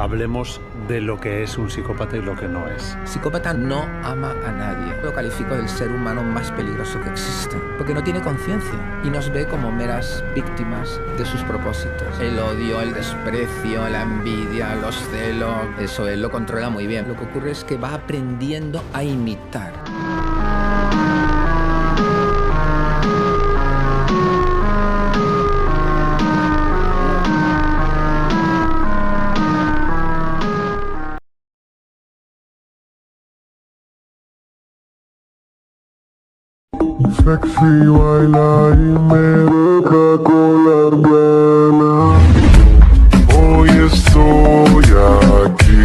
hablemos de lo que es un psicópata y lo que no es. Psicópata no ama a nadie. Lo califico del ser humano más peligroso que existe, porque no tiene conciencia y nos ve como meras víctimas de sus propósitos. El odio, el desprecio, la envidia, los celos, eso él lo controla muy bien. Lo que ocurre es que va aprendiendo a imitar. Sexy baila y me deja con las ganas. Hoy estoy aquí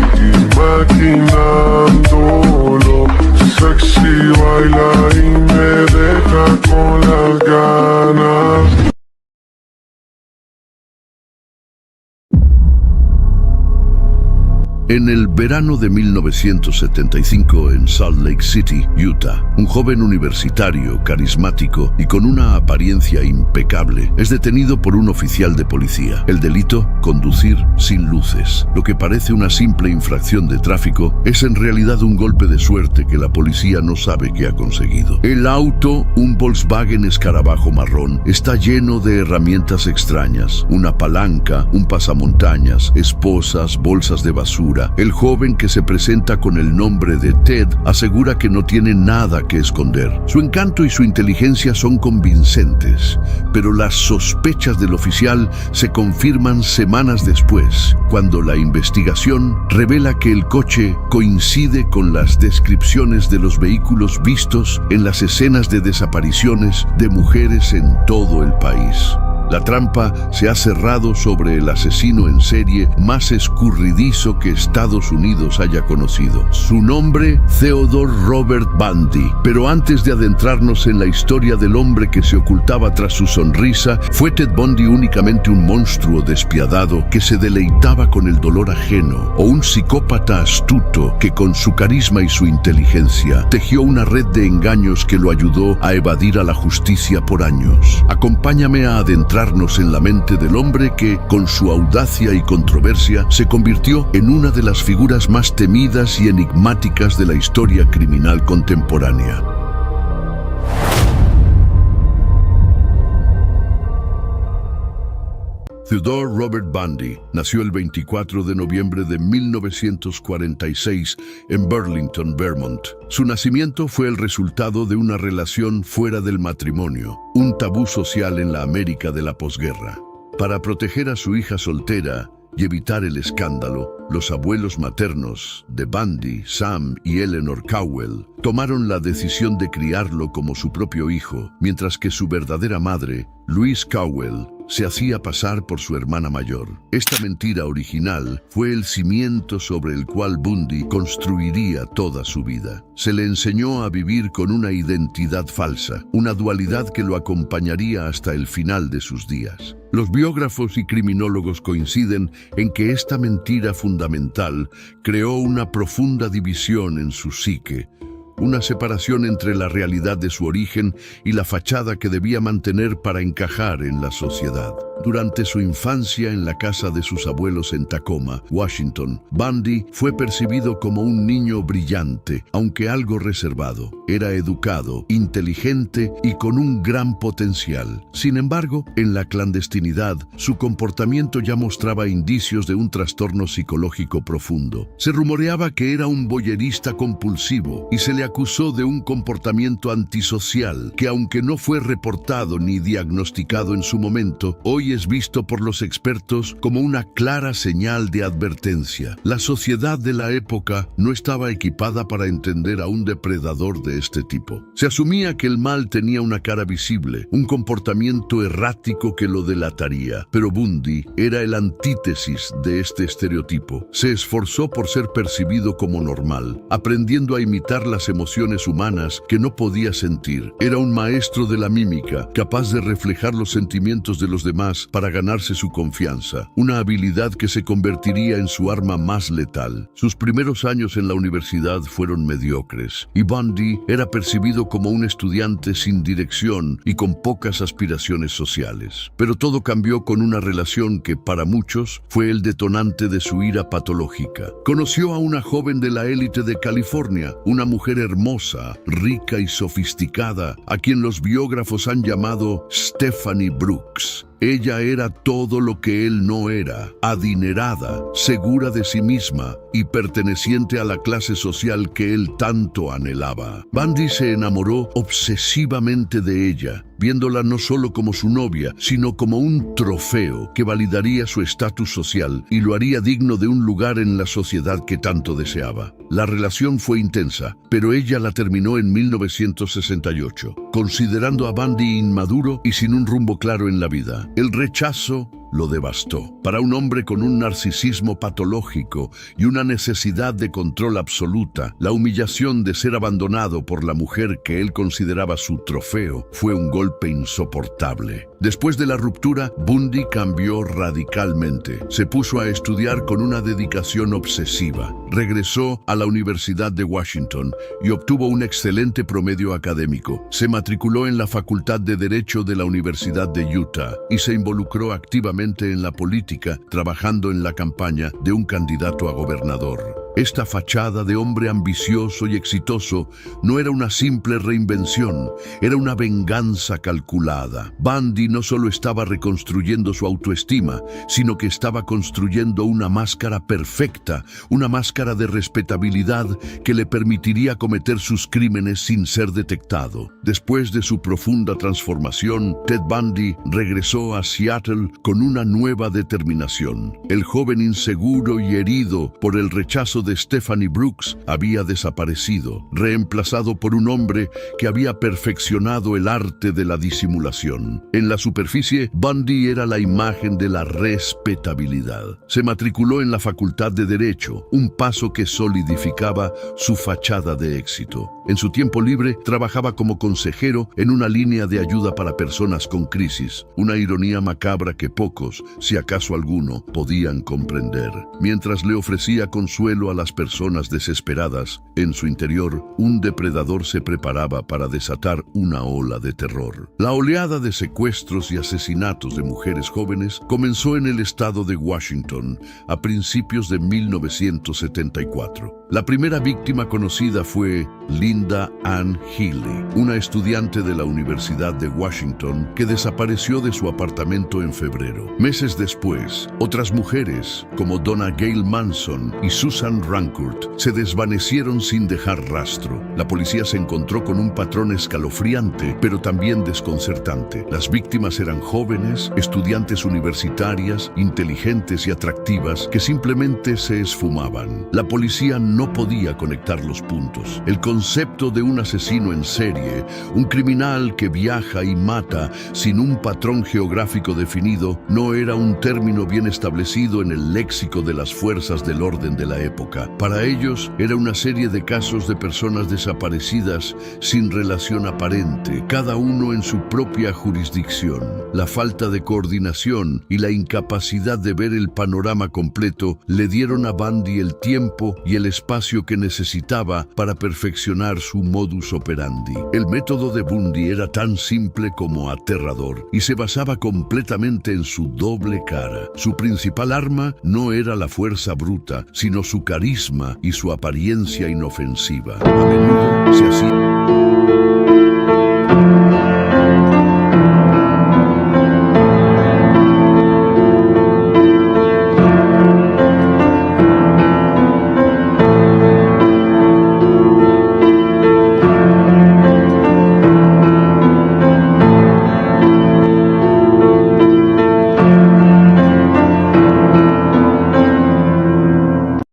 imaginándolo. Sexy baila y me deja con las ganas. En el verano de 1975 en Salt Lake City, Utah, un joven universitario, carismático y con una apariencia impecable es detenido por un oficial de policía. El delito, conducir sin luces. Lo que parece una simple infracción de tráfico es en realidad un golpe de suerte que la policía no sabe que ha conseguido. El auto, un Volkswagen escarabajo marrón, está lleno de herramientas extrañas. Una palanca, un pasamontañas, esposas, bolsas de basura. El joven, que se presenta con el nombre de Ted, asegura que no tiene nada que esconder. Su encanto y su inteligencia son convincentes, pero las sospechas del oficial se confirman semanas después, cuando la investigación revela que el coche coincide con las descripciones de los vehículos vistos en las escenas de desapariciones de mujeres en todo el país. La trampa se ha cerrado sobre el asesino en serie más escurridizo que Estados Unidos haya conocido. Su nombre, Theodore Robert Bundy. Pero antes de adentrarnos en la historia del hombre que se ocultaba tras su sonrisa, ¿fue Ted Bundy únicamente un monstruo despiadado que se deleitaba con el dolor ajeno, o un psicópata astuto que con su carisma y su inteligencia tejió una red de engaños que lo ayudó a evadir a la justicia por años? Acompáñame a adentrarnos en la mente del hombre que, con su audacia y controversia, se convirtió en una de las figuras más temidas y enigmáticas de la historia criminal contemporánea. Theodore Robert Bundy nació el 24 de noviembre de 1946 en Burlington, Vermont. Su nacimiento fue el resultado de una relación fuera del matrimonio, un tabú social en la América de la posguerra. Para proteger a su hija soltera y evitar el escándalo, los abuelos maternos de Bundy, Sam y Eleanor Cowell, tomaron la decisión de criarlo como su propio hijo, mientras que su verdadera madre, Louise Cowell, se hacía pasar por su hermana mayor. Esta mentira original fue el cimiento sobre el cual Bundy construiría toda su vida. Se le enseñó a vivir con una identidad falsa, una dualidad que lo acompañaría hasta el final de sus días. Los biógrafos y criminólogos coinciden en que esta mentira fundamental creó una profunda división en su psique, una separación entre la realidad de su origen y la fachada que debía mantener para encajar en la sociedad. Durante su infancia en la casa de sus abuelos en Tacoma, Washington, Bundy fue percibido como un niño brillante, aunque algo reservado. Era educado, inteligente y con un gran potencial. Sin embargo, en la clandestinidad, su comportamiento ya mostraba indicios de un trastorno psicológico profundo. Se rumoreaba que era un voyerista compulsivo y se le acusó de un comportamiento antisocial que, aunque no fue reportado ni diagnosticado en su momento, hoy es visto por los expertos como una clara señal de advertencia. La sociedad de la época no estaba equipada para entender a un depredador de este tipo. Se asumía que el mal tenía una cara visible, un comportamiento errático que lo delataría, pero Bundy era el antítesis de este estereotipo. Se esforzó por ser percibido como normal, aprendiendo a imitar las emociones humanas que no podía sentir. Era un maestro de la mímica, capaz de reflejar los sentimientos de los demás para ganarse su confianza, una habilidad que se convertiría en su arma más letal. Sus primeros años en la universidad fueron mediocres, y Bundy era percibido como un estudiante sin dirección y con pocas aspiraciones sociales. Pero todo cambió con una relación que, para muchos, fue el detonante de su ira patológica. Conoció a una joven de la élite de California, una mujer hermosa, rica y sofisticada, a quien los biógrafos han llamado Stephanie Brooks. Ella era todo lo que él no era: adinerada, segura de sí misma y perteneciente a la clase social que él tanto anhelaba. Bundy se enamoró obsesivamente de ella, viéndola no solo como su novia, sino como un trofeo que validaría su estatus social y lo haría digno de un lugar en la sociedad que tanto deseaba. La relación fue intensa, pero ella la terminó en 1968, considerando a Bundy inmaduro y sin un rumbo claro en la vida. El rechazo lo devastó. Para un hombre con un narcisismo patológico y una necesidad de control absoluta, la humillación de ser abandonado por la mujer que él consideraba su trofeo fue un golpe insoportable. Después de la ruptura, Bundy cambió radicalmente. Se puso a estudiar con una dedicación obsesiva. Regresó a la Universidad de Washington y obtuvo un excelente promedio académico. Se matriculó en la Facultad de Derecho de la Universidad de Utah y se involucró activamente en la política, trabajando en la campaña de un candidato a gobernador. Esta fachada de hombre ambicioso y exitoso no era una simple reinvención, era una venganza calculada. Bundy no solo estaba reconstruyendo su autoestima, sino que estaba construyendo una máscara perfecta, una máscara de respetabilidad que le permitiría cometer sus crímenes sin ser detectado. Después de su profunda transformación, Ted Bundy regresó a Seattle con una nueva determinación. El joven inseguro y herido por el rechazo de Stephanie Brooks había desaparecido, reemplazado por un hombre que había perfeccionado el arte de la disimulación. En la superficie, Bundy era la imagen de la respetabilidad. Se matriculó en la Facultad de Derecho, un paso que solidificaba su fachada de éxito. En su tiempo libre, trabajaba como consejero en una línea de ayuda para personas con crisis, una ironía macabra que pocos, si acaso alguno, podían comprender. Mientras le ofrecía consuelo a las personas desesperadas, en su interior, un depredador se preparaba para desatar una ola de terror. La oleada de secuestros y asesinatos de mujeres jóvenes comenzó en el estado de Washington a principios de 1974. La primera víctima conocida fue Linda Ann Healy, una estudiante de la Universidad de Washington que desapareció de su apartamento en febrero. Meses después, otras mujeres, como Donna Gail Manson y Susan Rancourt, se desvanecieron sin dejar rastro. La policía se encontró con un patrón escalofriante, pero también desconcertante. Las víctimas eran jóvenes, estudiantes universitarias, inteligentes y atractivas, que simplemente se esfumaban. La policía no podía conectar los puntos. El concepto de un asesino en serie, un criminal que viaja y mata sin un patrón geográfico definido, no era un término bien establecido en el léxico de las fuerzas del orden de la época. Para ellos, era una serie de casos de personas desaparecidas sin relación aparente, cada uno en su propia jurisdicción. La falta de coordinación y la incapacidad de ver el panorama completo le dieron a Bundy el tiempo y el espacio que necesitaba para perfeccionar su modus operandi. El método de Bundy era tan simple como aterrador y se basaba completamente en su doble cara. Su principal arma no era la fuerza bruta, sino su carisma y su apariencia inofensiva. A menudo se hacía